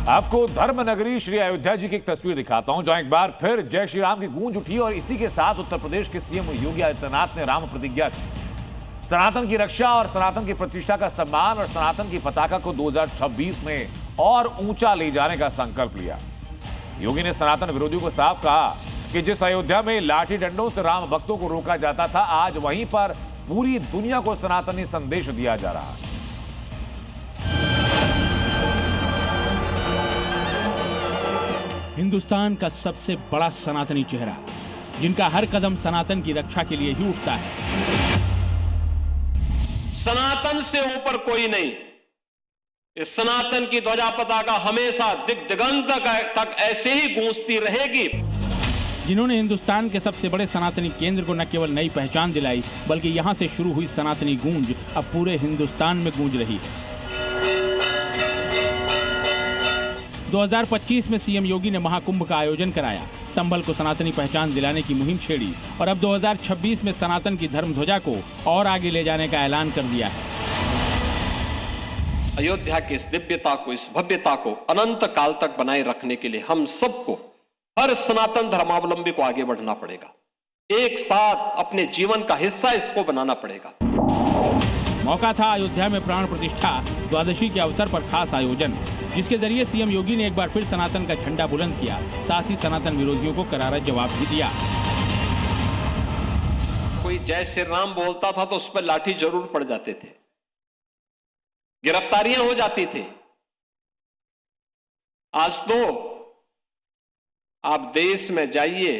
आपको धर्म नगरी श्री अयोध्या जी की एक तस्वीर दिखाता हूं, जहां एक बार फिर जय श्री राम की गूंज उठी और इसी के साथ उत्तर प्रदेश के सीएम योगी आदित्यनाथ ने राम प्रतिज्ञा की। सनातन की रक्षा और सनातन की प्रतिष्ठा का सम्मान और सनातन की पताका को 2026 में और ऊंचा ले जाने का संकल्प लिया। योगी ने सनातन विरोधियों को साफ कहा कि जिस अयोध्या में लाठी डंडों से राम भक्तों को रोका जाता था, आज वहीं पर पूरी दुनिया को सनातनी संदेश दिया जा रहा है। हिंदुस्तान का सबसे बड़ा सनातनी चेहरा, जिनका हर कदम सनातन की रक्षा के लिए ही उठता है। सनातन से ऊपर कोई नहीं। इस सनातन की ध्वजा पताका हमेशा दिग दिगंत तक ऐसे ही गूंजती रहेगी। जिन्होंने हिंदुस्तान के सबसे बड़े सनातनी केंद्र को न केवल नई पहचान दिलाई, बल्कि यहां से शुरू हुई सनातनी गूंज अब पूरे हिंदुस्तान में गूंज रही है। 2025 में सीएम योगी ने महाकुंभ का आयोजन कराया, संभल को सनातनी पहचान दिलाने की मुहिम छेड़ी और अब 2026 में सनातन की धर्म ध्वजा को और आगे ले जाने का ऐलान कर दिया है। अयोध्या की इस दिव्यता को, इस भव्यता को अनंत काल तक बनाए रखने के लिए हम सबको, हर सनातन धर्मावलंबी को आगे बढ़ना पड़ेगा। एक साथ अपने जीवन का हिस्सा इसको बनाना पड़ेगा। मौका था अयोध्या में प्राण प्रतिष्ठा द्वादशी के अवसर पर खास आयोजन, जिसके जरिए सीएम योगी ने एक बार फिर सनातन का झंडा बुलंद किया, साथ ही सनातन विरोधियों को करारा जवाब भी दिया। कोई जय श्री राम बोलता था तो उस पर लाठी जरूर पड़ जाते थे, गिरफ्तारियां हो जाती थी। आज तो आप देश में जाइए,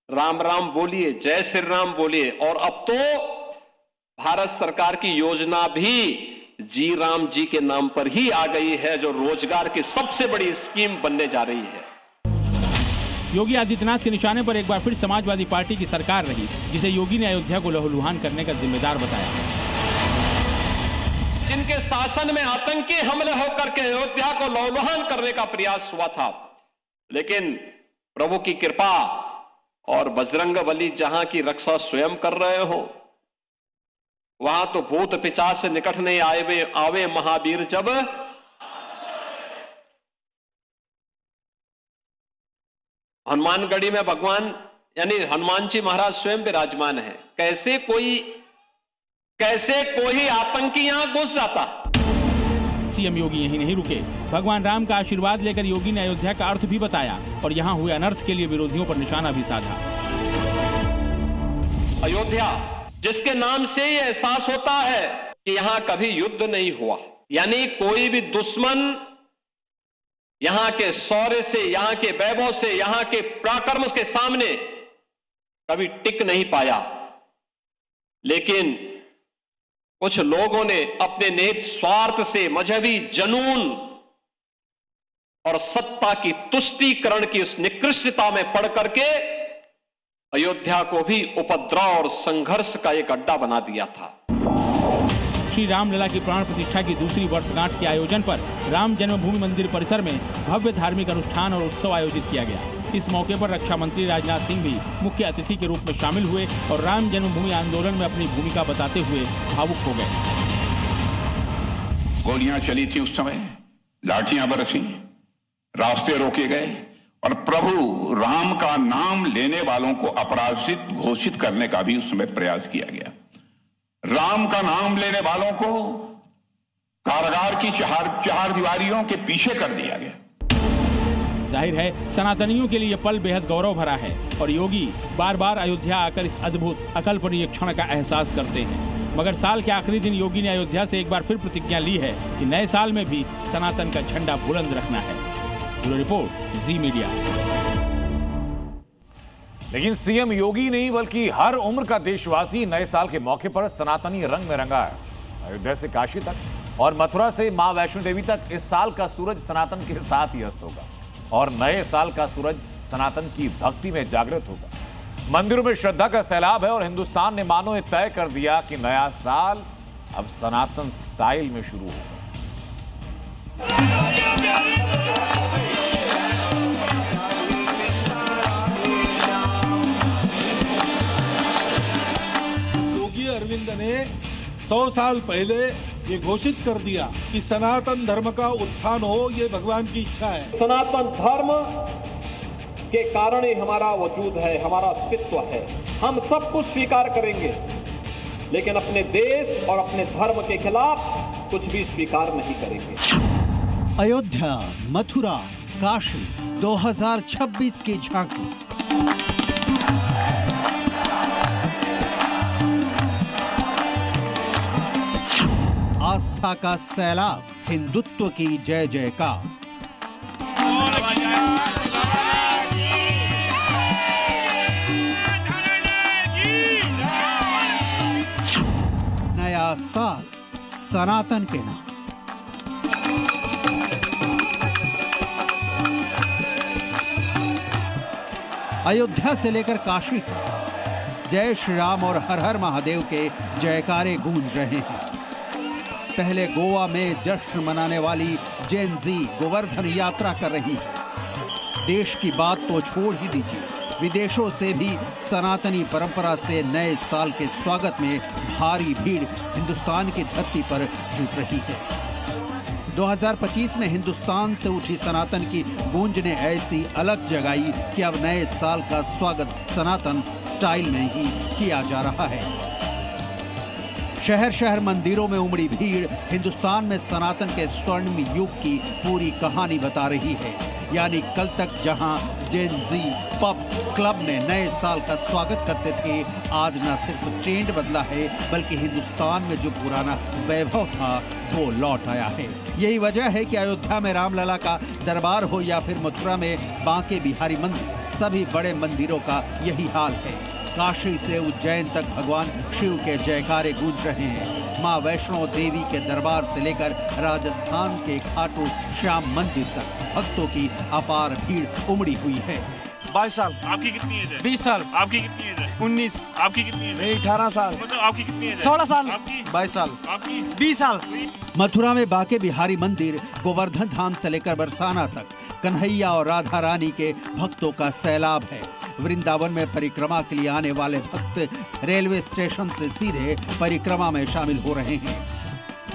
राम राम बोलिए, जय श्री राम बोलिए, और अब तो भारत सरकार की योजना भी जी राम जी के नाम पर ही आ गई है, जो रोजगार की सबसे बड़ी स्कीम बनने जा रही है। योगी आदित्यनाथ के निशाने पर एक बार फिर समाजवादी पार्टी की सरकार रही, जिसे योगी ने अयोध्या को लहूलुहान करने का जिम्मेदार बताया। जिनके शासन में आतंकी हमले होकर के अयोध्या को लहूलुहान करने का प्रयास हुआ था, लेकिन प्रभु की कृपा और बजरंगबली जहां की रक्षा स्वयं कर रहे हो, वहां तो भूत पिशाच से निकट नहीं आवे महावीर। जब हनुमानगढ़ी में भगवान यानी हनुमान जी महाराज स्वयं विराजमान है, कैसे कोई आतंकी यहां घुस जाता। सीएम योगी यहीं नहीं रुके, भगवान राम का आशीर्वाद लेकर योगी ने अयोध्या का अर्थ भी बताया और यहां हुए अनर्थ के लिए विरोधियों पर निशाना भी साधा। अयोध्या, जिसके नाम से ये एहसास होता है कि यहां कभी युद्ध नहीं हुआ, यानी कोई भी दुश्मन यहां के शौर्य से, यहां के वैभव से, यहां के पराक्रम के सामने कभी टिक नहीं पाया। लेकिन कुछ लोगों ने अपने निहित स्वार्थ से, मजहबी जनून और सत्ता की तुष्टीकरण की उस निकृष्टता में पड़ करके अयोध्या को भी उपद्रव और संघर्ष का एक अड्डा बना दिया था। श्री रामलला की प्राण प्रतिष्ठा की दूसरी वर्षगांठ के आयोजन पर राम जन्मभूमि मंदिर परिसर में भव्य धार्मिक अनुष्ठान और उत्सव आयोजित किया गया। इस मौके पर रक्षा मंत्री राजनाथ सिंह भी मुख्य अतिथि के रूप में शामिल हुए और राम जन्मभूमि आंदोलन में अपनी भूमिका बताते हुए भावुक हो गए। गोलियां चली थी उस समय, लाठियां बरसी, रास्ते रोके गए और प्रभु राम का नाम लेने वालों को अपराजित घोषित करने का भी उस समय प्रयास किया गया। राम का नाम लेने वालों को कारागार की चार दीवारियों के पीछे कर दिया गया। जाहिर है सनातनियों के लिए यह पल बेहद गौरव भरा है और योगी बार बार अयोध्या आकर इस अद्भुत अकल्पनीय क्षण का एहसास करते हैं। मगर साल के आखिरी दिन योगी ने अयोध्या से एक बार फिर प्रतिज्ञा ली है कि नए साल में भी सनातन का झंडा बुलंद रखना है। ब्यूरो रिपोर्ट, जी मीडिया। लेकिन सीएम योगी नहीं बल्कि हर उम्र का देशवासी नए साल के मौके पर सनातनी रंग में रंगा है। अयोध्या से काशी तक और मथुरा से मां वैष्णो देवी तक इस साल का सूरज सनातन के साथ ही अस्त होगा और नए साल का सूरज सनातन की भक्ति में जागृत होगा। मंदिरों में श्रद्धा का सैलाब है और हिंदुस्तान ने मानो ये तय कर दिया कि नया साल अब सनातन स्टाइल में शुरू होगा। योगी अरविंद ने 100 साल पहले ये घोषित कर दिया कि सनातन धर्म का उत्थान हो, ये भगवान की इच्छा है। सनातन धर्म के कारण ही हमारा वजूद है, हमारा अस्तित्व है। हम सब कुछ स्वीकार करेंगे, लेकिन अपने देश और अपने धर्म के खिलाफ कुछ भी स्वीकार नहीं करेंगे। अयोध्या, मथुरा, काशी 2026 की झांकी। आस्था का सैलाब, हिंदुत्व की जय जयकार। नया साल सनातन के नाम। अयोध्या से लेकर काशी तक जय श्री राम और हर हर महादेव के जयकारे गूंज रहे हैं। पहले गोवा में जश्न मनाने वाली जेन जी गोवर्धन यात्रा कर रही है। देश की बात तो छोड़ ही दीजिए, विदेशों से भी सनातनी परंपरा से नए साल के स्वागत में भारी भीड़ हिंदुस्तान की धरती पर जुट रही है। 2025 में हिंदुस्तान से उठी सनातन की गूंज ने ऐसी अलग जगाई कि अब नए साल का स्वागत सनातन स्टाइल में ही किया जा रहा है। शहर शहर मंदिरों में उमड़ी भीड़ हिंदुस्तान में सनातन के स्वर्णिम युग की पूरी कहानी बता रही है। यानी कल तक जहां जेन जी पब क्लब में नए साल का स्वागत करते थे, आज न सिर्फ ट्रेंड बदला है, बल्कि हिंदुस्तान में जो पुराना वैभव था वो लौट आया है। यही वजह है कि अयोध्या में रामलला का दरबार हो या फिर मथुरा में बांके बिहारी मंदिर, सभी बड़े मंदिरों का यही हाल है। काशी से उज्जैन तक भगवान शिव के जयकारे गूंज रहे हैं। मां वैष्णो देवी के दरबार से लेकर राजस्थान के खाटू श्याम मंदिर तक भक्तों की अपार भीड़ उमड़ी हुई है। 22 साल। आपकी कितनी एज है? 20 साल। आपकी कितनी एज है? 19। आपकी कितनी एज है? मेरी 18 साल। मतलब आपकी कितनी एज है? 16 साल। आपकी 22 साल। आपकी 20 साल। मथुरा में बांके बिहारी मंदिर, गोवर्धन धाम से लेकर बरसाना तक कन्हैया और राधा रानी के भक्तों का सैलाब है। वृंदावन में परिक्रमा के लिए आने वाले भक्त रेलवे स्टेशन से सीधे परिक्रमा में शामिल हो रहे हैं।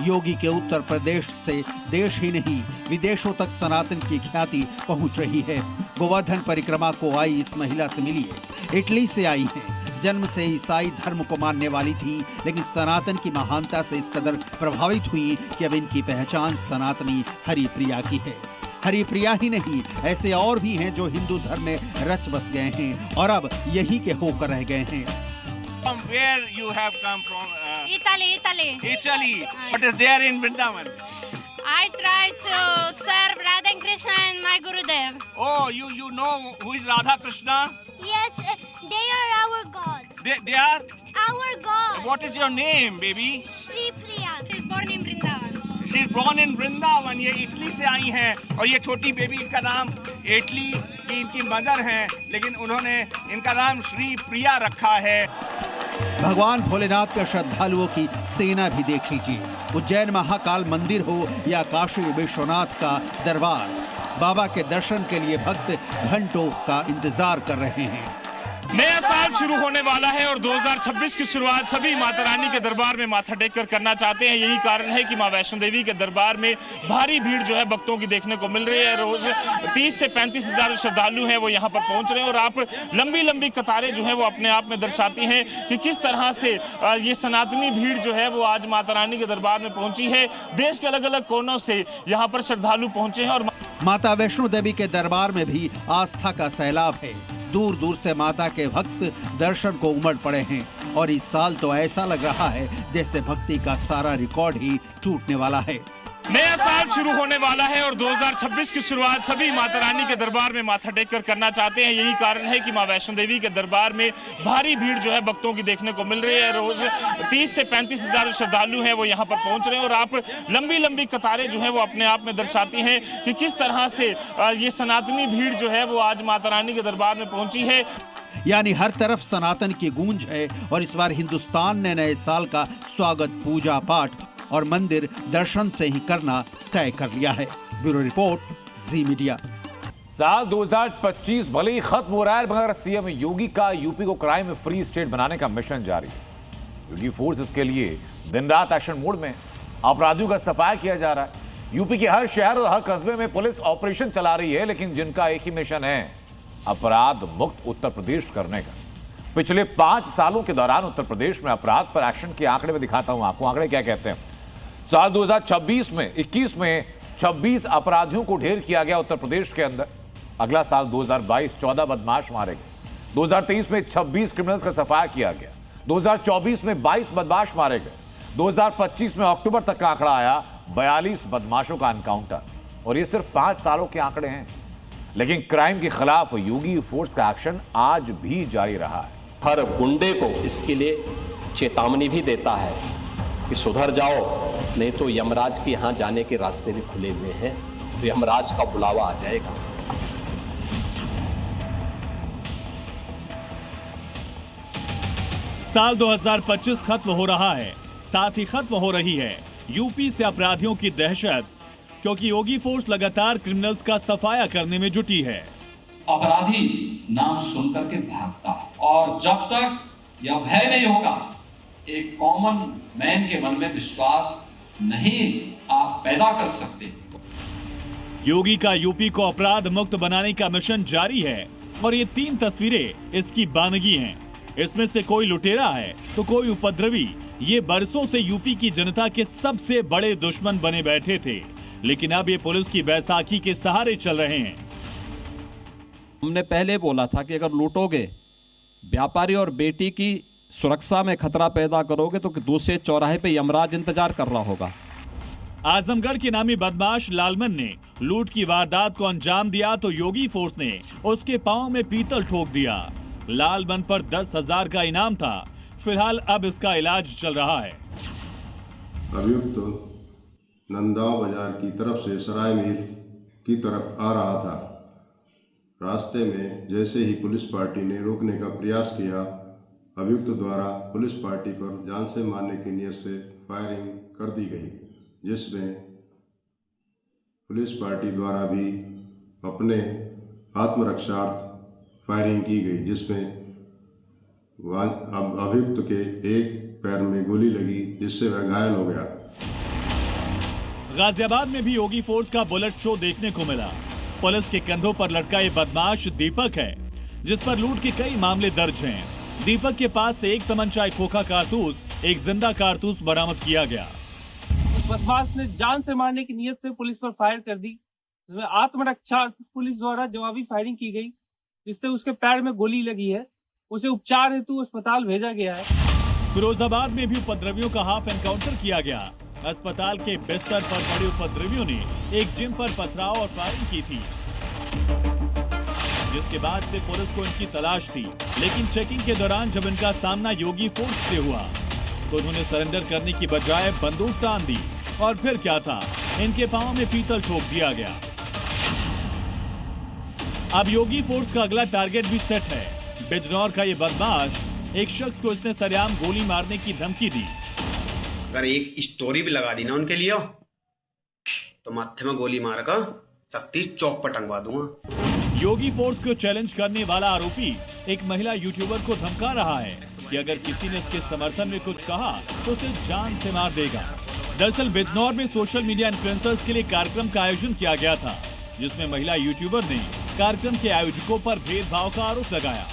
योगी के उत्तर प्रदेश से देश ही नहीं विदेशों तक सनातन की ख्याति पहुंच रही है। गोवर्धन परिक्रमा को आई इस महिला से मिलिए। इटली से आई है। जन्म से ईसाई धर्म को मानने वाली थी, लेकिन सनातन की महानता से इस कदर प्रभावित हुई कि अब इनकी पहचान सनातनी हरिप्रिया की है। हरिप्रिया ही नहीं, ऐसे और भी हैं जो हिंदू धर्म में रच बस गए हैं और अब यही के होकर रह गए हैं। Where you have come from? Italy. Italy. What is there in Vrindavan? I try to serve Radha and Krishna and my Gurudev. Oh, you know who is Radha Krishna? Yes, they are our God. They are? Our God. What is your name, baby? Shri Priya. She is born in Vrindavan. She is born in Vrindavan. ये Italy से आई हैं और ये छोटी baby का नाम Italy की इनकी मदर हैं, लेकिन उन्होंने इनका नाम श्री प्रिया रखा है। भगवान भोलेनाथ के श्रद्धालुओं की सेना भी देख लीजिए। उज्जैन महाकाल मंदिर हो या काशी विश्वनाथ का दरबार, बाबा के दर्शन के लिए भक्त घंटों का इंतजार कर रहे हैं। नया साल शुरू होने वाला है और 2026 की शुरुआत सभी माता रानी के दरबार में माथा टेक कर करना चाहते हैं। यही कारण है कि मां वैष्णो देवी के दरबार में भारी भीड़ जो है भक्तों की देखने को मिल रही है। रोज 30 से 35 हजार श्रद्धालु हैं वो यहाँ पर पहुंच रहे हैं और आप लंबी लंबी कतारें जो है वो अपने आप में दर्शाती हैं कि किस तरह से ये सनातनी भीड़ जो है वो आज माता रानी के दरबार में पहुंची है। देश के अलग अलग कोनों से यहाँ पर श्रद्धालु पहुंचे हैं और माता वैष्णो देवी के दरबार में भी आस्था का सैलाब है। दूर दूर से माता के भक्त दर्शन को उमड़ पड़े हैं और इस साल तो ऐसा लग रहा है जैसे भक्ति का सारा रिकॉर्ड ही टूटने वाला है। नया साल शुरू होने वाला है और 2026 की शुरुआत सभी माता रानी के दरबार में माथा टेक कर करना चाहते हैं। यही कारण है कि मां वैष्णो देवी के दरबार में भारी भीड़ जो है भक्तों की देखने को मिल रही है। रोज 30 से 35 हजार श्रद्धालु हैं वो यहाँ पर पहुंच रहे हैं और आप लंबी लंबी कतारें जो है वो अपने आप में दर्शाती हैं कि किस तरह से ये सनातनी भीड़ जो है वो आज माता रानी के दरबार में पहुंची है। यानी हर तरफ सनातन की गूंज है और इस बार हिंदुस्तान ने नए साल का स्वागत पूजा पाठ और मंदिर दर्शन से ही करना तय कर लिया है। ब्यूरो रिपोर्ट, जी मीडिया। साल 2025 भले ही खत्म हो रहा है, मगर सीएम योगी का यूपी को क्राइम फ्री स्टेट बनाने का मिशन जारी है। योगी फोर्स इसके लिए दिन रात एक्शन मोड में अपराधियों का सफाया किया जा रहा है। यूपी के हर शहर और हर कस्बे में पुलिस ऑपरेशन चला रही है, लेकिन जिनका एक ही मिशन है, अपराध मुक्त उत्तर प्रदेश करने का। पिछले 5 सालों के दौरान उत्तर प्रदेश में अपराध पर एक्शन के आंकड़े में दिखाता हूं आपको। आंकड़े क्या कहते हैं? साल 2021 में 26 अपराधियों को ढेर किया गया उत्तर प्रदेश के अंदर। अगला साल 2022 14 बदमाश मारे गए। 2023 में 26 क्रिमिनल्स का सफाया किया गया। 2024 में 22 बदमाश मारे गए। 2025 में अक्टूबर तक का आंकड़ा आया 42 बदमाशों का एनकाउंटर। और ये सिर्फ 5 सालों के आंकड़े हैं, लेकिन क्राइम के खिलाफ योगी फोर्स का एक्शन आज भी जारी रहा है। हर गुंडे को इसके लिए चेतावनी भी देता है कि सुधर जाओ, नहीं तो यमराज के यहां जाने के रास्ते भी खुले हुए हैं, तो यमराज का बुलावा आ जाएगा। साल 2025 खत्म हो रहा है, साथ ही खत्म हो रही है यूपी से अपराधियों की दहशत, क्योंकि योगी फोर्स लगातार क्रिमिनल्स का सफाया करने में जुटी है। अपराधी नाम सुनकर के भागता है, और जब तक यह भय नहीं होगा, एक कॉमन मैन के मन में विश्वास नहीं आप पैदा कर सकते। योगी का यूपी को अपराध मुक्त बनाने का मिशन जारी है, और ये 3 तस्वीरें इसकी बानगी हैं। इसमें से कोई लुटेरा है तो कोई उपद्रवी। ये बरसों से यूपी की जनता के सबसे बड़े दुश्मन बने बैठे थे, लेकिन अब ये पुलिस की बैसाखी के सहारे चल रहे हैं। हमने पहले बोला था कि अगर लूटोगे, व्यापारी और बेटी की सुरक्षा में खतरा पैदा करोगे, तो दूसरे चौराहे पे यमराज इंतजार कर रहा होगा। आजमगढ़ के नामी बदमाश लालमन ने लूट की वारदात को अंजाम दिया, तो योगी फोर्स ने उसके पांव में पीतल ठोक दिया। लालमन पर 10,000 का इनाम था। फिलहाल अब इसका इलाज चल रहा है। अभियुक्त नंदाव बाजार की तरफ से सराय मीर की तरफ आ रहा था। रास्ते में जैसे ही पुलिस पार्टी ने रोकने का प्रयास किया, अभियुक्त द्वारा पुलिस पार्टी पर जान से मारने की नीयत से फायरिंग कर दी गई, जिसमें पुलिस पार्टी द्वारा भी अपने आत्मरक्षार्थ फायरिंग की गई, जिसमें अभियुक्त के एक पैर में गोली लगी, जिससे वह घायल हो गया। गाजियाबाद में भी योगी फोर्स का बुलेट शो देखने को मिला। पुलिस के कंधों पर लटका ये बदमाश दीपक है, जिस पर लूट के कई मामले दर्ज हैं। दीपक के पास से एक तमंचा, एक खोखा कारतूस, एक जिंदा कारतूस बरामद किया गया। बदमाश ने जान से मारने की नीयत से पुलिस पर फायर कर दी, जिसमें आत्मरक्षा पुलिस द्वारा जवाबी फायरिंग की गई, जिससे उसके पैर में गोली लगी है। उसे उपचार हेतु अस्पताल भेजा गया है। फिरोजाबाद में भी उपद्रवियों का हाफ एनकाउंटर किया गया। अस्पताल के बिस्तर पर पड़े उपद्रवियों ने एक जिम पर पथराव और फायरिंग की थी, जिसके बाद से पुलिस को इनकी तलाश थी। लेकिन चेकिंग के दौरान जब इनका सामना योगी फोर्स से हुआ, तो उन्होंने सरेंडर करने की बजाय बंदूक तान दी। और फिर क्या था, इनके पांव में पीतल ठोक दिया गया। अब योगी फोर्स का अगला टारगेट भी सेट है। बिजनौर का ये बदमाश, एक शख्स को इसने सरेआम गोली मारने की धमकी दी। अगर एक स्टोरी भी लगा दी ना उनके लिए, तो माथे में गोली मारकर शक्ति चौक पर टंगवा दूंगा। योगी फोर्स को चैलेंज करने वाला आरोपी एक महिला यूट्यूबर को धमका रहा है कि अगर किसी ने इसके समर्थन में कुछ कहा तो उसे जान से मार देगा। दरअसल बिजनौर में सोशल मीडिया इन्फ्लुएंसर्स के लिए कार्यक्रम का आयोजन किया गया था, जिसमें महिला यूट्यूबर ने कार्यक्रम के आयोजकों पर भेदभाव का आरोप लगाया।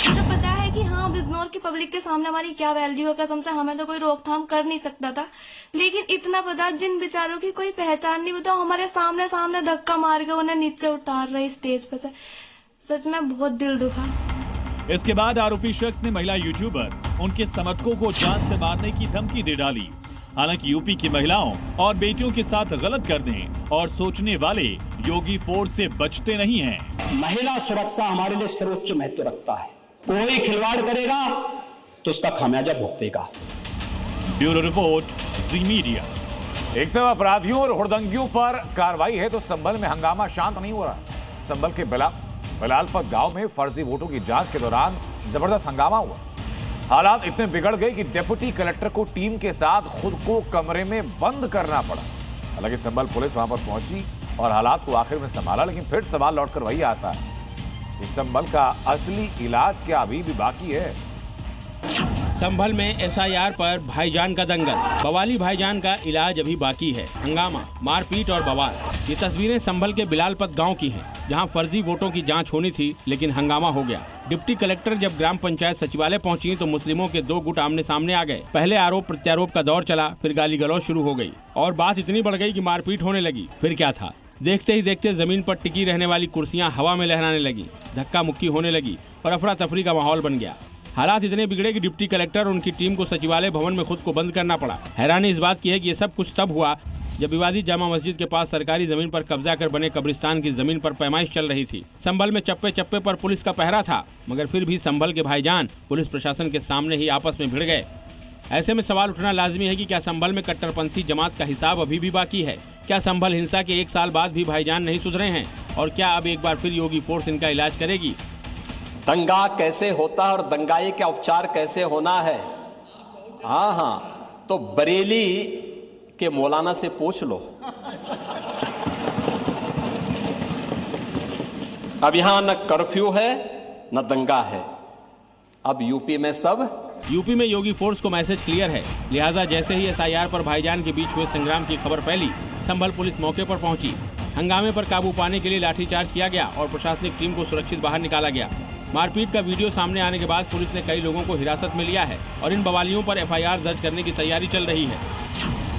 मुझे पता है कि हाँ, बिजनौर की पब्लिक के सामने हमारी क्या वैल्यू है, कसम से हमें तो कोई रोकथाम कर नहीं सकता था। लेकिन इतना पता, जिन बेचारों की कोई पहचान नहीं, बताओ हमारे सामने धक्का मार के उन्हें नीचे उतार रहे स्टेज पर से। सच में बहुत दिल दुखा। इसके बाद आरोपी शख्स ने महिला यूट्यूबर, उनके समर्थकों को जान से मारने की धमकी दे डाली। हालांकि यूपी की महिलाओं और बेटियों के साथ गलत करने और सोचने वाले योगी फोर्स से बचते नहीं हैं। महिला सुरक्षा हमारे लिए सर्वोच्च महत्व रखता है। कोई खिलवाड़ करेगा तो उसका खामियाजा भुगतेगा। ब्यूरो रिपोर्ट, जी मीडिया। एक तरफ अपराधियों और हुड़दंगियों पर कार्रवाई है, तो संभल में हंगामा शांत नहीं हो रहा। संभल के बिलालपत गांव में फर्जी वोटों की जांच के दौरान जबरदस्त हंगामा हुआ। हालात इतने बिगड़ गए कि डिप्टी कलेक्टर को टीम के साथ खुद को कमरे में बंद करना पड़ा। हालांकि संभल पुलिस वहां पर पहुंची और हालात को आखिर में संभाला, लेकिन फिर सवाल लौटकर वही आता है, इस संभल का असली इलाज क्या अभी भी बाकी है? संभल में एसआईआर पर भाईजान का दंगल, बवाली भाईजान का इलाज अभी बाकी है। हंगामा, मारपीट और बवाल। ये तस्वीरें संभल के बिलालपत गांव की हैं, जहां फर्जी वोटों की जांच होनी थी, लेकिन हंगामा हो गया। डिप्टी कलेक्टर जब ग्राम पंचायत सचिवालय पहुंची तो मुस्लिमों के दो गुट आमने सामने आ गए। पहले आरोप प्रत्यारोप का दौर चला, फिर गाली गलौज शुरू हो गई और बात इतनी बढ़ गई कि मारपीट होने लगी। फिर क्या था, देखते ही देखते जमीन पर टिकी रहने वाली कुर्सियां हवा में लहराने लगी, धक्का मुक्की होने लगी और अफरा तफरी का माहौल बन गया। हालात इतने बिगड़े कि डिप्टी कलेक्टर और उनकी टीम को सचिवालय भवन में खुद को बंद करना पड़ा। हैरानी इस बात की है कि ये सब कुछ तब हुआ जब विवादित जामा मस्जिद के पास सरकारी जमीन पर कब्जा कर बने कब्रिस्तान की जमीन पर पैमाइश चल रही थी। संभल में चप्पे चप्पे पर पुलिस का पहरा था, मगर फिर भी संभल के भाईजान पुलिस प्रशासन के सामने ही आपस में भिड़ गए। ऐसे में सवाल उठना लाजमी है कि क्या संभल में कट्टरपंथी जमात का हिसाब अभी भी बाकी है? क्या संभल हिंसा के 1 साल बाद भी भाईजान नहीं सुधरे हैं? और क्या अब एक बार फिर योगी फोर्स इनका इलाज करेगी? दंगा कैसे होता है और दंगाई का उपचार कैसे होना है, हाँ, तो बरेली के मौलाना से पूछ लो। अब यहाँ न कर्फ्यू है न दंगा है, अब यूपी में योगी फोर्स को मैसेज क्लियर है। लिहाजा जैसे ही एसआईआर पर भाईजान के बीच हुए संग्राम की खबर फैली, संभल पुलिस मौके पर पहुंची। हंगामे पर काबू पाने के लिए लाठीचार्ज किया गया और प्रशासनिक टीम को सुरक्षित बाहर निकाला गया। मारपीट का वीडियो सामने आने के बाद पुलिस ने कई लोगों को हिरासत में लिया है और इन बवालियों पर एफआईआर दर्ज करने की तैयारी चल रही है।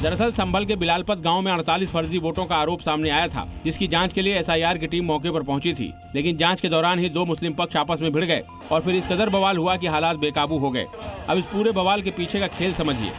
दरअसल संभल के बिलालपत गांव में 48 फर्जी वोटों का आरोप सामने आया था, जिसकी जांच के लिए एसआईआर की टीम मौके पर पहुंची थी। लेकिन जांच के दौरान ही 2 मुस्लिम पक्ष आपस में भिड़ गए और फिर इस कदर बवाल हुआ कि हालात बेकाबू हो गए। अब इस पूरे बवाल के पीछे का खेल समझिए।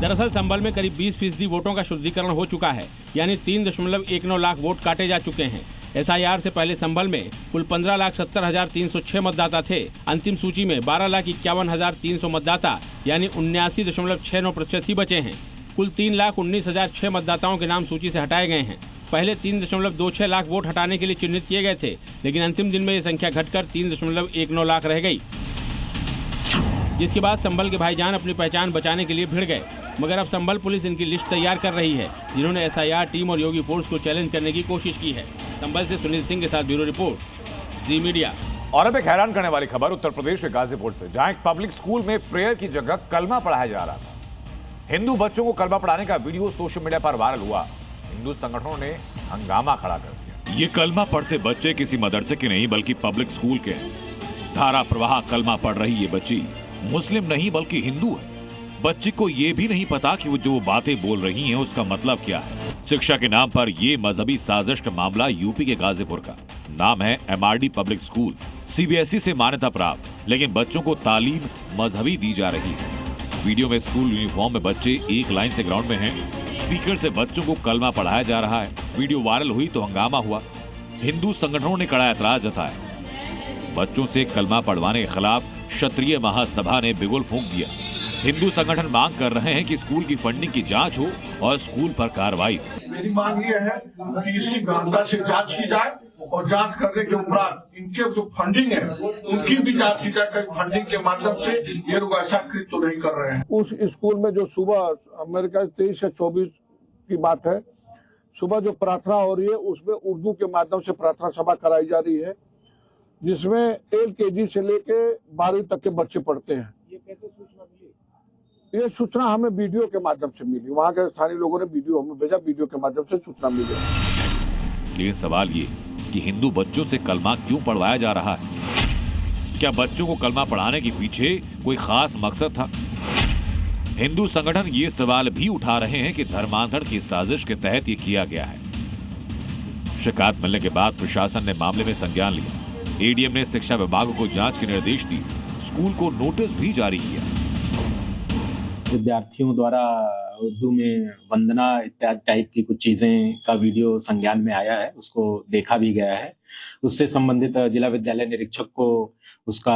दरअसल संभल में करीब 20% वोटों का शुद्धिकरण हो चुका है, यानी 3.19 लाख वोट काटे जा चुके हैं। एसआईआर से पहले संभल में कुल 15,70,306 मतदाता थे। अंतिम सूची में 12,51,300 मतदाता यानी 79.69% ही बचे हैं। कुल 3,19,006 मतदाताओं के नाम सूची से हटाए गए हैं। पहले 3.26 लाख वोट हटाने के लिए चिन्हित किए गए थे, लेकिन अंतिम दिन में ये संख्या घटकर 3.19 लाख रह गई, जिसके बाद संभल के भाईजान अपनी पहचान बचाने के लिए भिड़ गए। मगर अब संभल पुलिस इनकी लिस्ट तैयार कर रही है, जिन्होंने एसआईआर टीम और योगी फोर्स को चैलेंज करने की कोशिश की है। संभल से सुनील सिंह के साथ ब्यूरो रिपोर्ट, जी मीडिया। और अब एक हैरान करने वाली खबर उत्तर प्रदेश के गाजीपुर से, जहां एक पब्लिक स्कूल में प्रेयर की जगह कलमा पढ़ाया जा रहा था। हिंदू बच्चों को कलमा पढ़ाने का वीडियो सोशल मीडिया पर वायरल हुआ। हिंदू संगठनों ने हंगामा खड़ा कर दिया। ये कलमा पढ़ते बच्चे किसी मदरसे के नहीं बल्कि पब्लिक स्कूल के। धारा प्रवाह कलमा पढ़ रही ये बच्ची मुस्लिम नहीं बल्कि हिंदू है। बच्ची को ये भी नहीं पता कि वो जो बातें बोल रही हैं उसका मतलब क्या है। शिक्षा के नाम पर ये मजहबी साजिश का मामला यूपी के गाजीपुर का। नाम है MRD पब्लिक स्कूल, CBSE से मान्यता प्राप्त, लेकिन बच्चों को तालीम मजहबी दी जा रही है। वीडियो में स्कूल यूनिफॉर्म में बच्चे एक लाइन से ग्राउंड में हैं। स्पीकर से बच्चों को कलमा पढ़ाया जा रहा है। वीडियो वायरल हुई तो हंगामा हुआ। हिंदू संगठनों ने कड़ा ऐतराज जताया। बच्चों से कलमा पढ़वाने के खिलाफ क्षत्रिय महासभा ने बिगुल फूंक दिया। हिंदू संगठन मांग कर रहे हैं कि स्कूल की फंडिंग की जांच हो और स्कूल पर कार्रवाई। मेरी मांग ये है कि इसकी गहनता से जांच की जाए और जांच करने के उपरांत इनके जो फंडिंग है उनकी भी जांच की जाए। फंडिंग के माध्यम से ये लोग ऐसा कृत्य तो नहीं कर रहे हैं। उस स्कूल में जो सुबह मेरे ख्याल 23 से 24 की बात है, सुबह जो प्रार्थना हो रही है उसमें उर्दू के माध्यम से प्रार्थना सभा कराई जा रही है, जिसमें LKG से लेके 12वीं तक के बच्चे पढ़ते हैं। ये कैसे सूचना मिली? ये सूचना हमें वीडियो के माध्यम से मिली। वहाँ के स्थानीय लोगों ने वीडियो हमें भेजा, वीडियो के माध्यम से सूचना मिली। लेकिन सवाल ये कि हिंदू बच्चों से कलमा क्यों पढ़वाया जा रहा है? क्या बच्चों को कलमा पढ़ाने के पीछे कोई खास मकसद था? हिंदू संगठन ये सवाल भी उठा रहे हैं कि धर्मांतरण की साजिश के तहत ये किया गया है। शिकायत मिलने के बाद प्रशासन ने मामले में संज्ञान लिया। ADM ने शिक्षा विभाग को जांच के निर्देश दिए। स्कूल को नोटिस भी जारी किया। विद्यार्थियों द्वारा उर्दू में वंदना इत्यादि टाइप की कुछ चीजें का वीडियो संज्ञान में आया है, उसको देखा भी गया है। उससे संबंधित जिला विद्यालय निरीक्षक को उसका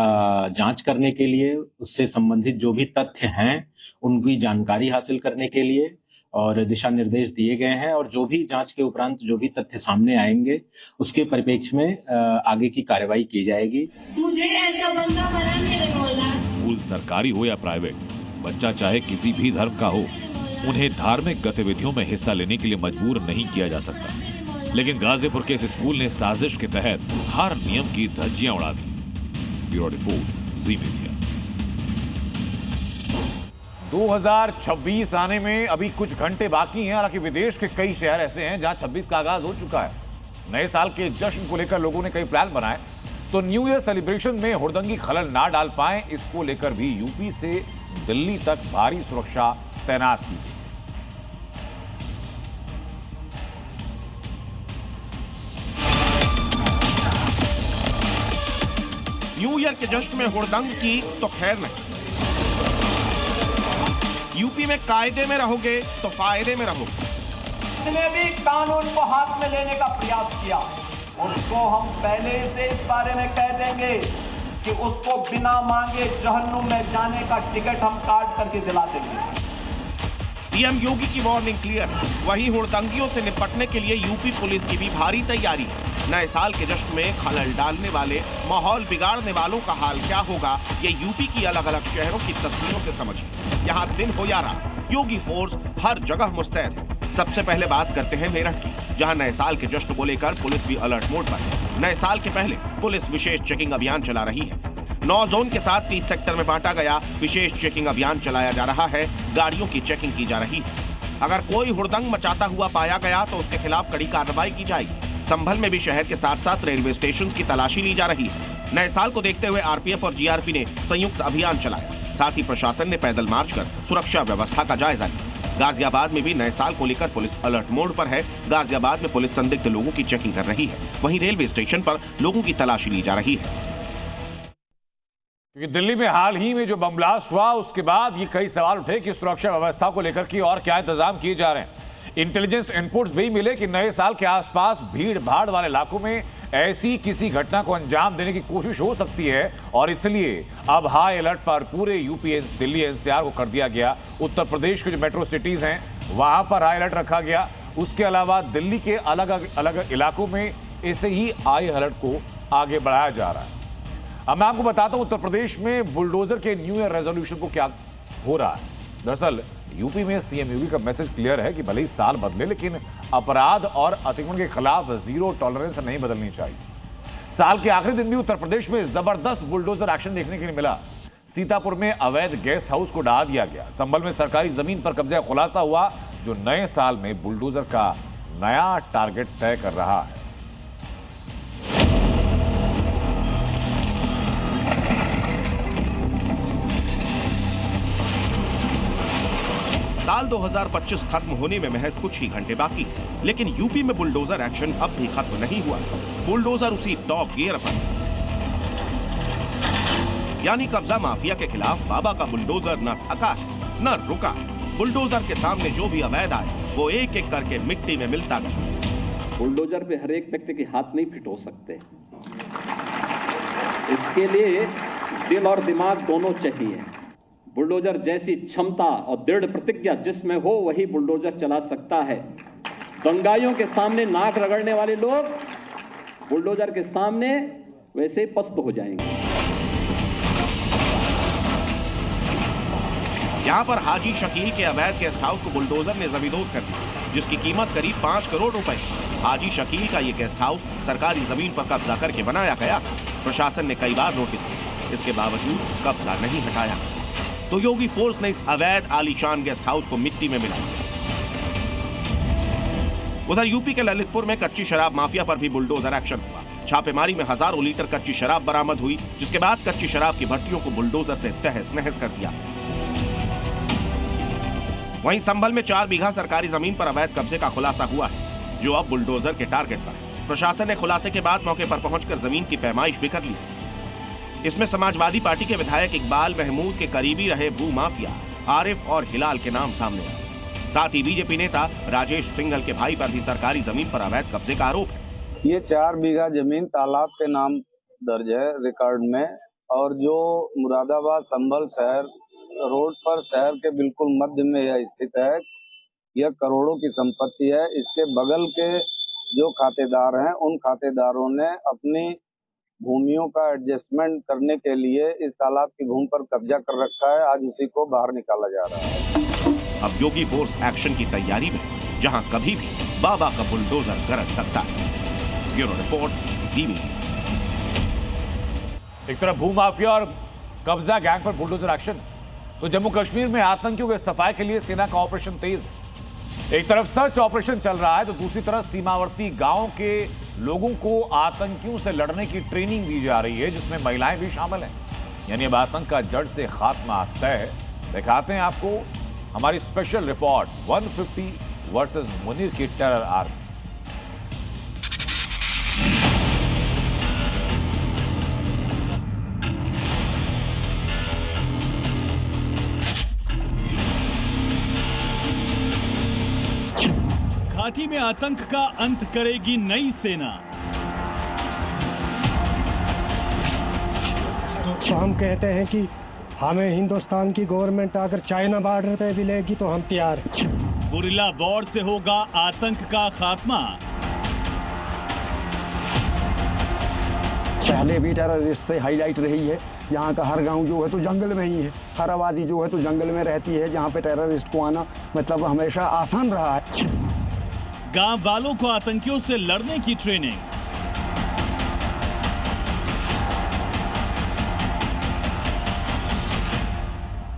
जांच करने के लिए, उससे संबंधित जो भी तथ्य हैं उनकी जानकारी हासिल करने के लिए और दिशा निर्देश दिए गए हैं। और जो भी जांच के उपरांत जो भी तथ्य सामने आएंगे उसके परिप्रेक्ष्य में आगे की कार्रवाई की जाएगी। मुझे ऐसा बंदा बना मेरे मौला। स्कूल सरकारी हो या प्राइवेट, बच्चा चाहे किसी भी धर्म का हो, उन्हें धार्मिक गतिविधियों में हिस्सा लेने के लिए मजबूर नहीं किया जा सकता। लेकिन गाजीपुर के इस स्कूल ने साजिश के तहत हर नियम की धज्जियां उड़ा दी। ब्यूरो रिपोर्ट, जी मीडिया। 2026 आने में अभी कुछ घंटे बाकी हैं। हालांकि विदेश के कई शहर ऐसे हैं जहां 26 का आगाज हो चुका है। नए साल के जश्न को लेकर लोगों ने कई प्लान बनाए, तो न्यू ईयर सेलिब्रेशन में हुड़दंगी खलल ना डाल पाए, इसको लेकर भी यूपी से दिल्ली तक भारी सुरक्षा तैनात की गई। न्यू ईयर के जश्न में हुड़दंग की तो खैर नहीं। यूपी में कायदे में रहोगे तो फायदे में रहोगे। जिसने भी कानून को हाथ में लेने का प्रयास किया उसको हम पहले से इस बारे में कह देंगे कि उसको बिना मांगे जहन्नुम में जाने का टिकट हम काट करके दिला देंगे। सीएम योगी की वार्निंग क्लियर है। वहीं हुड़दंगियों से निपटने के लिए यूपी पुलिस की भी भारी तैयारी है। नए साल के जश्न में खलल डालने वाले, माहौल बिगाड़ने वालों का हाल क्या होगा, ये यूपी की अलग अलग शहरों की तस्वीरों से समझिए। यहाँ दिन हो या रात, योगी फोर्स हर जगह मुस्तैद है। सबसे पहले बात करते हैं मेरठ की, जहाँ नए साल के जश्न को लेकर पुलिस भी अलर्ट मोड पर है। नए साल के पहले पुलिस विशेष चेकिंग अभियान चला रही है। 9 जोन के साथ 30 सेक्टर में बांटा गया विशेष चेकिंग अभियान चलाया जा रहा है। गाड़ियों की चेकिंग की जा रही है। अगर कोई हुड़दंग मचाता हुआ पाया गया तो उसके खिलाफ कड़ी कार्रवाई की जाएगी। संभल में भी शहर के साथ साथ रेलवे स्टेशन की तलाशी ली जा रही है। नए साल को देखते हुए आरपीएफ और जीआरपी ने संयुक्त अभियान चलाया। साथ ही प्रशासन ने पैदल मार्च कर सुरक्षा व्यवस्था का जायजा लिया। गाजियाबाद में भी नए साल को लेकर पुलिस अलर्ट मोड पर है। गाजियाबाद में पुलिस संदिग्ध लोगों की चेकिंग कर रही है। वहीं रेलवे स्टेशन पर लोगों की तलाशी ली जा रही है। क्योंकि दिल्ली में हाल ही में जो बम ब्लास्ट हुआ उसके बाद ये कई सवाल उठे कि सुरक्षा व्यवस्था को लेकर की और क्या इंतजाम किए जा रहे हैं। इंटेलिजेंस इनपुट्स भी मिले कि नए साल के आसपास भीड़ भाड़ वाले इलाकों में ऐसी किसी घटना को अंजाम देने की कोशिश हो सकती है और इसलिए अब हाई अलर्ट पर पूरे यूपी दिल्ली एनसीआर को कर दिया गया। उत्तर प्रदेश के जो मेट्रो सिटीज हैं वहां पर हाई अलर्ट रखा गया। उसके अलावा दिल्ली के अलग अलग इलाकों में ऐसे ही हाई अलर्ट को आगे बढ़ाया जा रहा है। अब मैं आपको बताता हूं उत्तर प्रदेश में बुलडोजर के न्यू ईयर रेजोल्यूशन को क्या हो रहा है। दरअसल यूपी में सीएम योगी का मैसेज क्लियर है कि भले ही साल बदले लेकिन अपराध और अतिक्रमण के खिलाफ जीरो टॉलरेंस नहीं बदलनी चाहिए। साल के आखिरी दिन भी उत्तर प्रदेश में जबरदस्त बुलडोजर एक्शन देखने के लिए मिला। सीतापुर में अवैध गेस्ट हाउस को ढहा दिया गया। संभल में सरकारी जमीन पर कब्जा खुलासा हुआ, जो नए साल में बुलडोजर का नया टारगेट तय कर रहा है। साल 2025 खत्म होने में महज कुछ ही घंटे बाकी, लेकिन यूपी में बुलडोजर एक्शन अब भी खत्म नहीं हुआ। बुलडोजर उसी टॉप गियर पर, यानी कब्जा माफिया के खिलाफ बाबा का बुलडोजर न थका न रुका। बुलडोजर के सामने जो भी अवैध आए वो एक एक करके मिट्टी में मिलता गया। बुलडोजर पे हर एक व्यक्ति के हाथ नहीं फिट हो सकते। इसके लिए दिल और दिमाग दोनों चाहिए। बुलडोजर जैसी क्षमता और दृढ़ प्रतिज्ञा जिसमें हो वही बुलडोजर चला सकता है। दंगाइयों के सामने नाक रगड़ने वाले लोग बुलडोजर के सामने वैसे ही पस्त हो जाएंगे। यहाँ पर हाजी शकील के अवैध गेस्ट हाउस को बुलडोजर ने जमींदोज कर दिया, जिसकी कीमत करीब 5 करोड़ रुपए। हाजी शकील का ये गेस्ट हाउस सरकारी जमीन पर कब्जा करके बनाया गया। प्रशासन ने कई बार नोटिस दिया, इसके बावजूद कब्जा नहीं हटाया। तो योगी फोर्स ने इस अवैध आलीशान गेस्ट हाउस को मिट्टी में मिला दिया। उधर यूपी के ललितपुर में कच्ची शराब माफिया पर भी बुलडोजर एक्शन हुआ। छापेमारी में हजारों लीटर कच्ची शराब बरामद हुई, जिसके बाद कच्ची शराब की भट्टियों को बुलडोजर से तहस नहस कर दिया। वहीं संभल में 4 बीघा सरकारी जमीन पर अवैध कब्जे का खुलासा हुआ है, जो अब बुलडोजर के टारगेट पर है। प्रशासन ने खुलासे के बाद मौके पर पहुंचकर जमीन की पैमाइश भी कर ली। इसमें समाजवादी पार्टी के विधायक इकबाल महमूद के करीबी रहे भू माफिया आरिफ और हिलाल के नाम सामने आए। साथ ही बीजेपी नेता राजेश सिंघल के भाई पर भी सरकारी जमीन पर अवैध कब्जे का आरोप है। ये 4 बीघा जमीन तालाब के नाम दर्ज है रिकॉर्ड में, और जो मुरादाबाद संभल शहर रोड पर शहर के बिल्कुल मध्य में यह स्थित है। यह करोड़ों की संपत्ति है। इसके बगल के जो खातेदार हैं उन खातेदारों ने अपनी भूमियों का एडजस्टमेंट करने के लिए इस तालाब की भूमि पर कब्जा कर रखा है। आज उसी को बाहर निकाला जा रहा है। अब योगी फोर्स एक्शन की तैयारी में, जहां कभी भी बाबा का बुलडोजर गरज सकता है। ब्यूरो रिपोर्ट, ज़ी मीडिया। एक तरफ भूमाफिया और कब्जा गैंग पर बुलडोजर एक्शन, तो जम्मू कश्मीर में आतंकियों के सफाई के लिए सेना का ऑपरेशन तेज है। एक तरफ सर्च ऑपरेशन चल रहा है तो दूसरी तरफ सीमावर्ती गांव के लोगों को आतंकियों से लड़ने की ट्रेनिंग दी जा रही है, जिसमें महिलाएं भी शामिल हैं। यानी अब आतंक का जड़ से खात्मा तय है। दिखाते हैं आपको हमारी स्पेशल रिपोर्ट 150 वर्सेस मुनीर की टेरर आर्मी। घाटी में आतंक का अंत करेगी नई सेना। तो हम कहते हैं कि हमें हिंदुस्तान की गवर्नमेंट अगर चाइना बॉर्डर पे भी लेगी तो हम तैयार हैं। गुरिल्ला वॉर से होगा आतंक का खात्मा। पहले भी टेररिस्ट से हाईलाइट रही है। यहाँ का हर गांव जो है तो जंगल में ही है, हर आबादी जो है तो जंगल में रहती है, जहाँ पे टेररिस्ट को आना मतलब हमेशा आसान रहा है। गांव वालों को आतंकियों से लड़ने की ट्रेनिंग।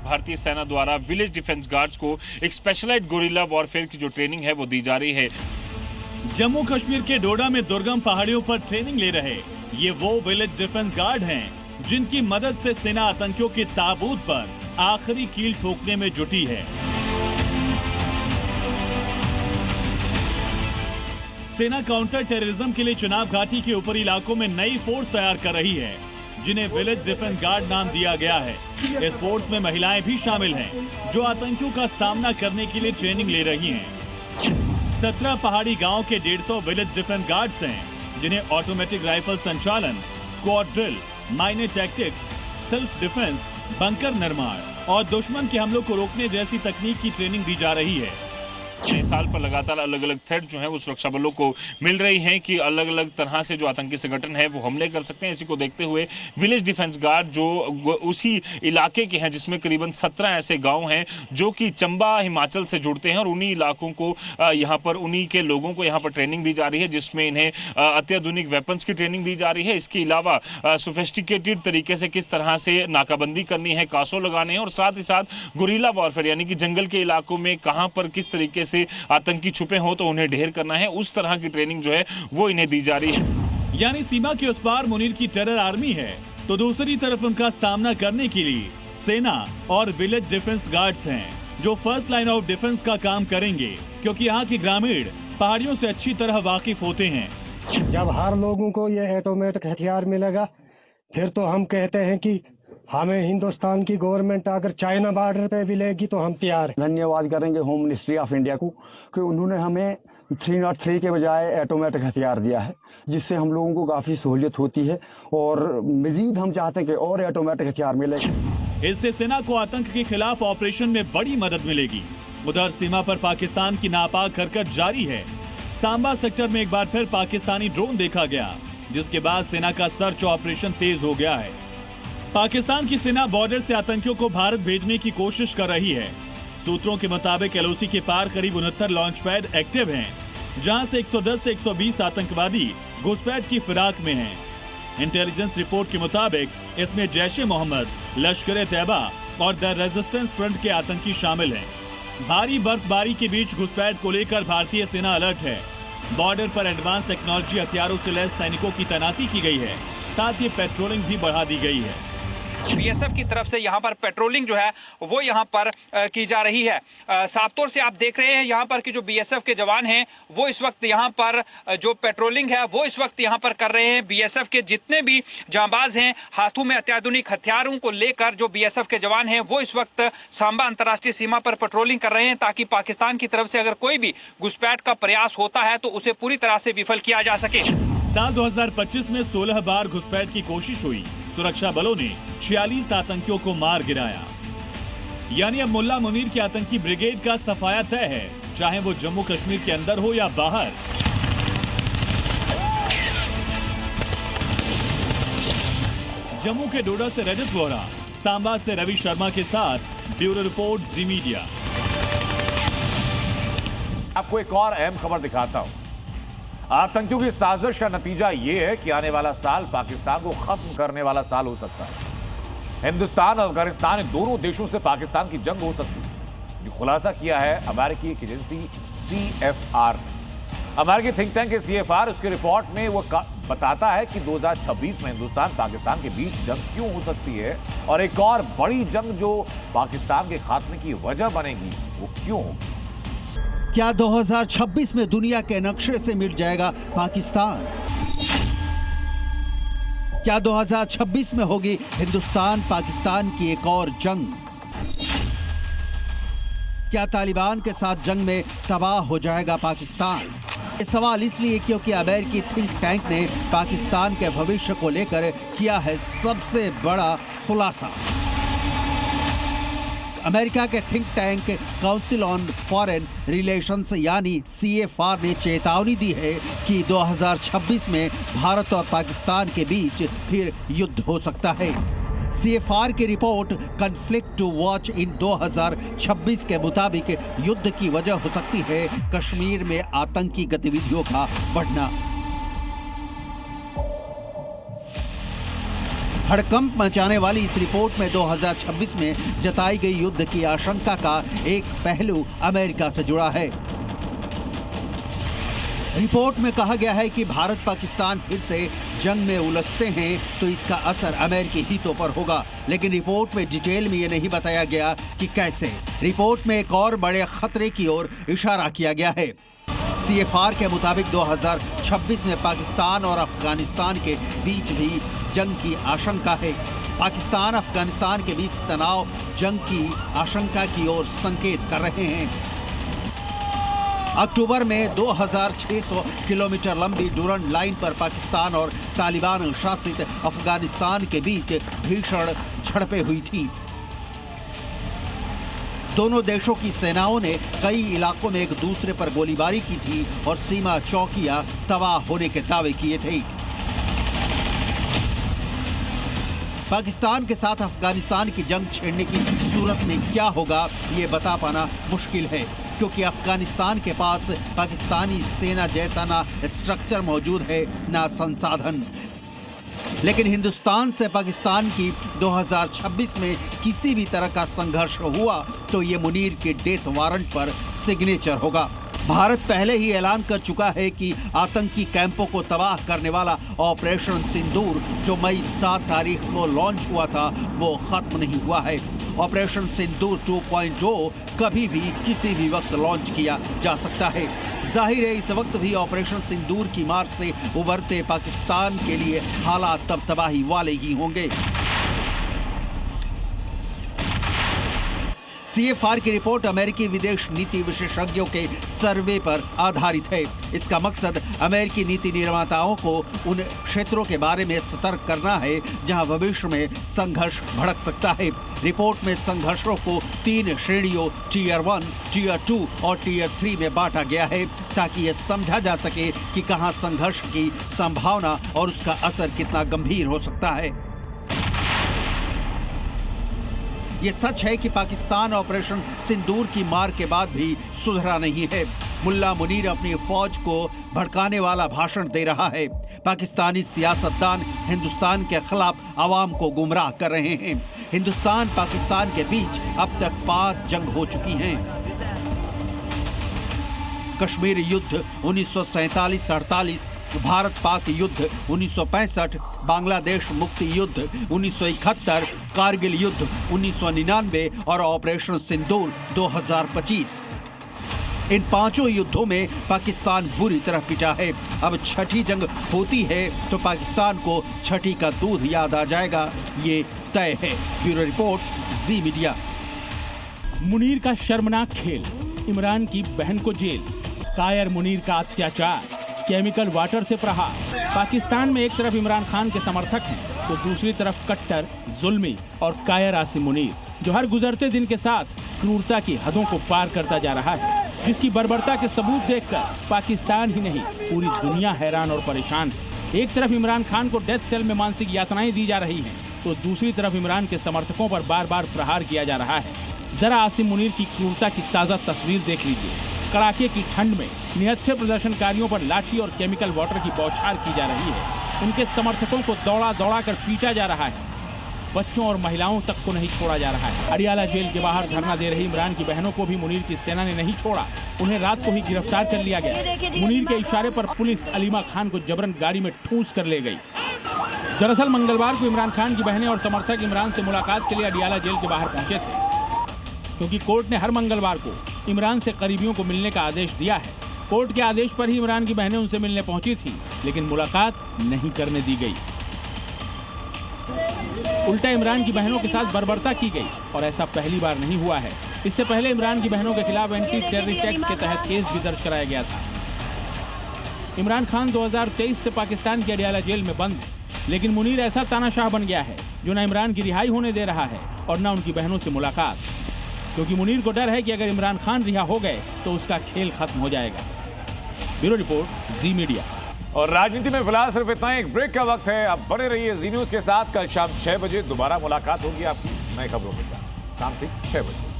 भारतीय सेना द्वारा विलेज डिफेंस गार्ड्स को एक स्पेशलाइज्ड गोरिल्ला वॉरफेयर की जो ट्रेनिंग है वो दी जा रही है। जम्मू कश्मीर के डोडा में दुर्गम पहाड़ियों पर ट्रेनिंग ले रहे ये वो विलेज डिफेंस गार्ड हैं जिनकी मदद से सेना आतंकियों के ताबूत पर आखिरी कील ठोकने में जुटी है। सेना काउंटर टेररिज्म के लिए चुनाव घाटी के ऊपरी इलाकों में नई फोर्स तैयार कर रही है, जिन्हें विलेज डिफेंस गार्ड नाम दिया गया है। इस फोर्स में महिलाएं भी शामिल हैं, जो आतंकियों का सामना करने के लिए ट्रेनिंग ले रही हैं। 17 पहाड़ी गांव के 150 विलेज डिफेंस गार्ड्स हैं, जिन्हें ऑटोमेटिक राइफल संचालन, squad drill, minor tactics, self defence, bunker निर्माण और दुश्मन के हमलों को रोकने जैसी तकनीक की ट्रेनिंग दी जा रही है। नए साल पर लगातार अलग अलग थ्रेट जो है वो सुरक्षा बलों को मिल रही हैं कि अलग अलग तरह से जो आतंकी संगठन है वो हमले कर सकते हैं। इसी को देखते हुए विलेज डिफेंस गार्ड जो उसी इलाके के हैं जिसमें करीबन 17 ऐसे गांव हैं जो कि चंबा हिमाचल से जुड़ते हैं और उन्हीं इलाकों को यहाँ पर उन्हीं के लोगों को यहाँ पर ट्रेनिंग दी जा रही है, जिसमें इन्हें अत्याधुनिक वेपन्स की ट्रेनिंग दी जा रही है। इसके अलावा सोफिस्टिकेटेड तरीके से किस तरह से नाकाबंदी करनी है, कासो लगाने हैं और साथ ही साथ गुरिल्ला वॉरफेयर यानी कि जंगल के इलाकों में कहाँ पर किस तरीके से आतंकी छुपे हो तो उन्हें ढेर करना है, उस तरह की ट्रेनिंग जो है वो इन्हें दी जा रही है। यानी सीमा के उस पार मुनीर की टेरर आर्मी है तो दूसरी तरफ उनका सामना करने के लिए सेना और विलेज डिफेंस गार्ड्स हैं, जो फर्स्ट लाइन ऑफ डिफेंस का काम करेंगे, क्योंकि यहाँ के ग्रामीण पहाड़ियों से अच्छी तरह वाकिफ होते हैं। जब हर लोगों को ये ऑटोमेटिक हथियार मिलेगा फिर तो हम कहते हैं कि हमें हिंदुस्तान की गवर्नमेंट अगर चाइना बॉर्डर पे भी लेगी तो हम तैयार हैं। धन्यवाद करेंगे होम मिनिस्ट्री ऑफ इंडिया को कि उन्होंने हमें 303 के बजाय ऑटोमेटिक हथियार दिया है, जिससे हम लोगों को काफ़ी सहूलियत होती है और मजीद हम चाहते हैं कि और ऑटोमेटिक हथियार मिले। इससे सेना को आतंक के खिलाफ ऑपरेशन में बड़ी मदद मिलेगी। उधर सीमा पर पाकिस्तान की नापाक हरकत जारी है। सांबा सेक्टर में एक बार फिर पाकिस्तानी ड्रोन देखा गया, जिसके बाद सेना का सर्च ऑपरेशन तेज हो गया है। पाकिस्तान की सेना बॉर्डर से आतंकियों को भारत भेजने की कोशिश कर रही है। सूत्रों के मुताबिक एलओसी के पार करीब 69 लॉन्च पैड एक्टिव हैं, जहां से 110 से 120 आतंकवादी घुसपैठ की फिराक में हैं। इंटेलिजेंस रिपोर्ट के मुताबिक इसमें जैश-ए-मोहम्मद, लश्कर-ए-तैयबा और द रेजिस्टेंस फ्रंट के आतंकी शामिल हैं। भारी बर्फबारी के बीच घुसपैठ को लेकर भारतीय सेना अलर्ट है। बॉर्डर पर एडवांस टेक्नोलॉजी हथियारों से लैस सैनिकों की तैनाती की गई है, साथ ही पेट्रोलिंग भी बढ़ा दी गई है। बीएसएफ की तरफ से यहाँ पर पेट्रोलिंग जो है वो यहाँ पर की जा रही है। साफ तौर से आप देख रहे हैं यहाँ पर कि जो बीएसएफ के जवान हैं वो इस वक्त यहाँ पर जो पेट्रोलिंग है वो इस वक्त यहाँ पर कर रहे हैं। बीएसएफ के जितने भी जांबाज हैं हाथों में अत्याधुनिक हथियारों को लेकर जो बीएसएफ के जवान हैं वो इस वक्त सांबा अंतर्राष्ट्रीय सीमा पर पेट्रोलिंग कर रहे हैं, ताकि पाकिस्तान की तरफ से अगर कोई भी घुसपैठ का प्रयास होता है तो उसे पूरी तरह से विफल किया जा सके। साल 2025 में 16 बार घुसपैठ की कोशिश हुई। सुरक्षा बलों ने 46 आतंकियों को मार गिराया। यानी अब मुल्ला मुनीर की आतंकी ब्रिगेड का सफाया तय है, चाहे वो जम्मू कश्मीर के अंदर हो या बाहर। जम्मू के डोडा से रजत वोरा, सांबा से रवि शर्मा के साथ ब्यूरो रिपोर्ट जी मीडिया। आपको एक और अहम खबर दिखाता हूं। आतंकियों की साजिश का नतीजा यह है कि आने वाला साल पाकिस्तान को खत्म करने वाला साल हो सकता है। हिंदुस्तान और अफगानिस्तान इन दोनों देशों से पाकिस्तान की जंग हो सकती है। ये खुलासा किया है अमेरिकी एक एजेंसी CFR। अमेरिकी थिंक टैंक के CFR उसके रिपोर्ट में वो बताता है कि 2026 में हिंदुस्तान पाकिस्तान के बीच जंग क्यों हो सकती है और एक और बड़ी जंग जो पाकिस्तान के खात्मे की वजह बनेगी वो क्यों होगी। क्या 2026 में दुनिया के नक्शे से मिट जाएगा पाकिस्तान? क्या 2026 में होगी हिंदुस्तान पाकिस्तान की एक और जंग? क्या तालिबान के साथ जंग में तबाह हो जाएगा पाकिस्तान? ये सवाल इसलिए क्योंकि अमेरिकी थिंक टैंक ने पाकिस्तान के भविष्य को लेकर किया है सबसे बड़ा खुलासा। अमेरिका के think tank council on foreign relations यानी CFR ने चेतावनी दी है कि 2026 में भारत और पाकिस्तान के बीच फिर युद्ध हो सकता है। CFR की report conflict to watch in 2026 के मुताबिक युद्ध की वजह हो सकती है कश्मीर में आतंकी गतिविधियों का बढ़ना। हड़कंप मचाने वाली इस रिपोर्ट में 2026 में जताई गई युद्ध की आशंका का एक पहलू अमेरिका से जुड़ा है। रिपोर्ट में कहा गया है कि भारत पाकिस्तान फिर से जंग में उलझते हैं तो इसका असर अमेरिकी हितों पर होगा, लेकिन रिपोर्ट में डिटेल में यह नहीं बताया गया कि कैसे। रिपोर्ट में एक और बड़े खतरे की ओर इशारा किया गया है। CFR के मुताबिक 2026 में पाकिस्तान और अफगानिस्तान के बीच भी जंग की आशंका है। पाकिस्तान अफगानिस्तान के बीच तनाव जंग की आशंका की ओर संकेत कर रहे हैं। अक्टूबर में 2600 किलोमीटर लंबी डुरंड लाइन पर पाकिस्तान और तालिबान शासित अफगानिस्तान के बीच भीषण झड़पें हुई थी। दोनों देशों की सेनाओं ने कई इलाकों में एक दूसरे पर गोलीबारी की थी और सीमा चौकियां तबाह होने के दावे किए थे। पाकिस्तान के साथ अफगानिस्तान की जंग छेड़ने की सूरत में क्या होगा ये बता पाना मुश्किल है, क्योंकि अफगानिस्तान के पास पाकिस्तानी सेना जैसा ना स्ट्रक्चर मौजूद है ना संसाधन। लेकिन हिंदुस्तान से पाकिस्तान की 2026 में किसी भी तरह का संघर्ष हुआ तो ये मुनीर के डेथ वारंट पर सिग्नेचर होगा। भारत पहले ही ऐलान कर चुका है कि आतंकी कैंपों को तबाह करने वाला ऑपरेशन सिंदूर जो मई 7 तारीख को लॉन्च हुआ था वो खत्म नहीं हुआ है। ऑपरेशन सिंदूर 2.0 कभी भी किसी भी वक्त लॉन्च किया जा सकता है। जाहिर है इस वक्त भी ऑपरेशन सिंदूर की मार से उभरते पाकिस्तान के लिए हालात तब तबाही वाले ही होंगे। CFR की रिपोर्ट अमेरिकी विदेश नीति विशेषज्ञों के सर्वे पर आधारित है। इसका मकसद अमेरिकी नीति निर्माताओं को उन क्षेत्रों के बारे में सतर्क करना है जहां भविष्य में संघर्ष भड़क सकता है। रिपोर्ट में संघर्षों को 3 श्रेणियों टियर 1, टियर 2 और टियर 3 में बांटा गया है ताकि यह समझा जा सके कि कहां संघर्ष की संभावना और उसका असर कितना गंभीर हो सकता है। ये सच है कि पाकिस्तान ऑपरेशन सिंदूर की मार के बाद भी सुधरा नहीं है। मुल्ला मुनीर अपनी फौज को भड़काने वाला भाषण दे रहा है। पाकिस्तानी सियासतदान हिंदुस्तान के खिलाफ आवाम को गुमराह कर रहे हैं। हिंदुस्तान पाकिस्तान के बीच अब तक 5 जंग हो चुकी हैं। कश्मीर युद्ध 1947-48, भारत पाक युद्ध 1965, बांग्लादेश मुक्ति युद्ध 1971, कारगिल युद्ध 1999 और ऑपरेशन सिंदूर 2025। इन 5 युद्धों में पाकिस्तान बुरी तरह पिटा है। अब छठी जंग होती है तो पाकिस्तान को छठी का दूध याद आ जाएगा, ये तय है। ब्यूरो रिपोर्ट, जी मीडिया। मुनीर का शर्मनाक खेल, इमरान की बहन को जेल, कायर मुनीर का अत्याचार, केमिकल वाटर से प्रहार। पाकिस्तान में एक तरफ इमरान खान के समर्थक हैं तो दूसरी तरफ कट्टर, जुल्मी और कायर आसिम मुनीर, जो हर गुजरते दिन के साथ क्रूरता की हदों को पार करता जा रहा है, जिसकी बर्बरता के सबूत देखकर पाकिस्तान ही नहीं पूरी दुनिया हैरान और परेशान है। एक तरफ इमरान खान को डेथ सेल में मानसिक यातनाएं दी जा रही हैं तो दूसरी तरफ इमरान के समर्थकों पर बार बार प्रहार किया जा रहा है। जरा आसिम मुनीर की क्रूरता की ताज़ा तस्वीर देख लीजिए। कड़ाके की ठंड में निहत्थे प्रदर्शनकारियों पर लाठी और केमिकल वाटर की बौछार की जा रही है। उनके समर्थकों को दौड़ा दौड़ा कर पीटा जा रहा है। बच्चों और महिलाओं तक को नहीं छोड़ा जा रहा है। अडियाला जेल के बाहर धरना दे रही इमरान की बहनों को भी मुनीर की सेना ने नहीं छोड़ा। उन्हें रात को ही गिरफ्तार कर लिया गया। मुनीर के इशारे पर पुलिस अलीमा खान को जबरन गाड़ी में ठूंस कर ले गई। दरअसल मंगलवार को इमरान खान की बहनें और समर्थक इमरान से मुलाकात के लिए अडियाला जेल के बाहर पहुंचे थे, क्योंकि कोर्ट ने हर मंगलवार को इमरान से करीबियों को मिलने का आदेश दिया है। कोर्ट के आदेश पर ही इमरान की बहनें उनसे मिलने पहुंची थी, लेकिन मुलाकात नहीं करने दी गई। उल्टा इमरान की बहनों के साथ बर्बरता की गई और ऐसा पहली बार नहीं हुआ है। इससे पहले इमरान की बहनों के खिलाफ एंटी टेररिस्ट एक्ट के तहत केस भी दर्ज कराया गया था। इमरान खान 2023 से पाकिस्तान की अडियाला जेल में बंद है, लेकिन मुनीर ऐसा तानाशाह बन गया है जो न इमरान की रिहाई होने दे रहा है और न उनकी बहनों से मुलाकात, क्योंकि मुनीर को डर है कि अगर इमरान खान रिहा हो गए तो उसका खेल खत्म हो जाएगा। ब्यूरो रिपोर्ट, जी मीडिया। और राजनीति में फिलहाल सिर्फ इतना ही। एक ब्रेक का वक्त है, अब बने रहिए जी न्यूज के साथ। कल शाम 6 बजे दोबारा मुलाकात होगी आपकी नई खबरों के साथ, शाम ठीक 6 बजे।